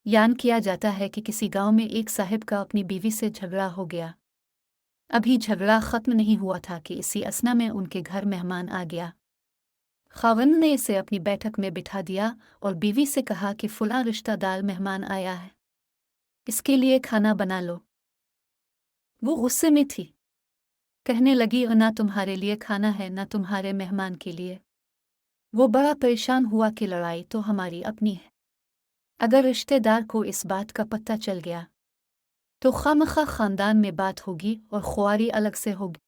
यान किया जाता है कि किसी गांव में एक साहिब का अपनी बीवी से झगड़ा हो गया। अभी झगड़ा खत्म नहीं हुआ था कि इसी असना में उनके घर मेहमान आ गया। खावंद ने इसे अपनी बैठक में बिठा दिया और बीवी से कहा कि फलां रिश्तेदार मेहमान आया है, इसके लिए खाना बना लो। वो गुस्से में थी, कहने लगी, ना तुम्हारे लिए खाना है ना तुम्हारे मेहमान के लिए। वो बड़ा परेशान हुआ कि लड़ाई तो हमारी अपनी है, अगर रिश्तेदार को इस बात का पता चल गया तो खामखा खानदान में बात होगी और खुआरी अलग से होगी।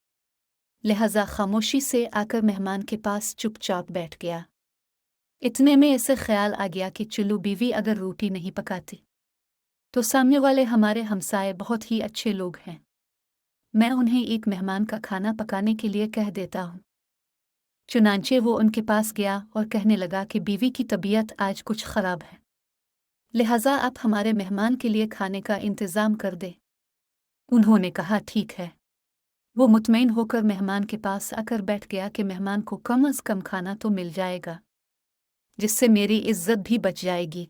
लिहाजा खामोशी से आकर मेहमान के पास चुपचाप बैठ गया। इतने में इसे ख्याल आ गया कि चुल्लू बीवी अगर रोटी नहीं पकाती तो सामने वाले हमारे हमसाए बहुत ही अच्छे लोग हैं, मैं उन्हें एक मेहमान का खाना पकाने के लिए कह देता हूँ। चुनांचे वो उनके पास गया और कहने लगा कि बीवी की तबीयत आज कुछ खराब है, लिहाजा आप हमारे मेहमान के लिए खाने का इंतज़ाम कर दे। उन्होंने कहा ठीक है। वो मुतमईन होकर मेहमान के पास आकर बैठ गया कि मेहमान को कम अज़ कम खाना तो मिल जाएगा, जिससे मेरी इज्जत भी बच जाएगी।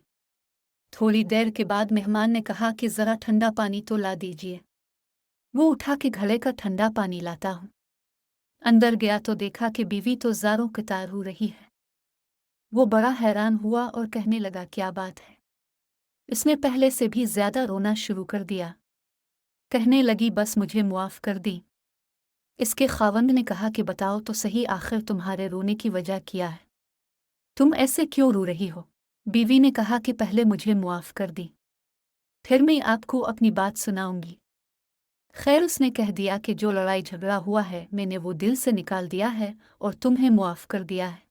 थोड़ी देर के बाद मेहमान ने कहा कि ज़रा ठंडा पानी तो ला दीजिए। वो उठा के घड़े का ठंडा पानी लाता हूँ। अंदर गया तो देखा कि बीवी तो ज़ारों कतार हो रही है। वो बड़ा हैरान हुआ और कहने लगा, क्या बात है? इसने पहले से भी ज़्यादा रोना शुरू कर दिया। कहने लगी, बस मुझे मुआफ़ कर दी। इसके खावंद ने कहा कि बताओ तो सही, आखिर तुम्हारे रोने की वजह क्या है? तुम ऐसे क्यों रो रही हो? बीवी ने कहा कि पहले मुझे मुआफ़ कर दी, फिर मैं आपको अपनी बात सुनाऊंगी। खैर, उसने कह दिया कि जो लड़ाई झगड़ा हुआ है मैंने वो दिल से निकाल दिया है और तुम्हें मुआफ़ कर दिया है।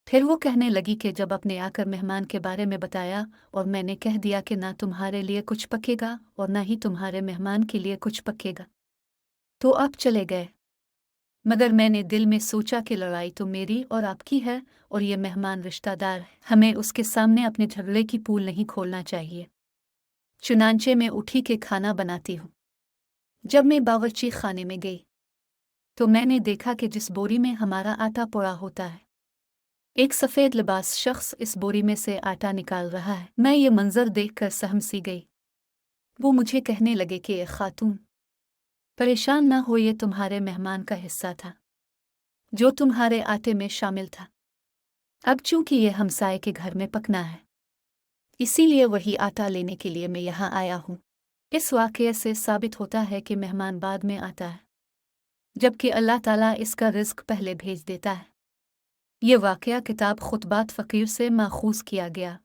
फिर वो कहने लगी कि जब अपने आकर मेहमान के बारे में बताया और मैंने कह दिया कि ना तुम्हारे लिए कुछ पकेगा और ना ही तुम्हारे मेहमान के लिए कुछ पकेगा, तो आप चले गए। मगर मैंने दिल में सोचा कि लड़ाई तो मेरी और आपकी है और ये मेहमान रिश्तेदार है, हमें उसके सामने अपने झगड़े की पूल नहीं खोलना चाहिए। चुनांचे में उठी के खाना बनाती हूँ। जब मैं बावर्ची खाने में गई तो मैंने देखा कि जिस बोरी में हमारा आटा पड़ा होता है, एक सफ़ेद लिबास शख्स इस बोरी में से आटा निकाल रहा है। मैं ये मंजर देखकर सहम सी गई। वो मुझे कहने लगे कि खातून, परेशान ना हो, ये तुम्हारे मेहमान का हिस्सा था जो तुम्हारे आटे में शामिल था। अब चूंकि ये हमसाए के घर में पकना है, इसीलिए वही आटा लेने के लिए मैं यहाँ आया हूँ। इस वाक़ये से साबित होता है कि मेहमान बाद में आता है, जबकि अल्लाह ताला इसका रिज़्क पहले भेज देता है। ये वाक़या किताब खुतबात फ़कीर से माख़ूज़ किया गया।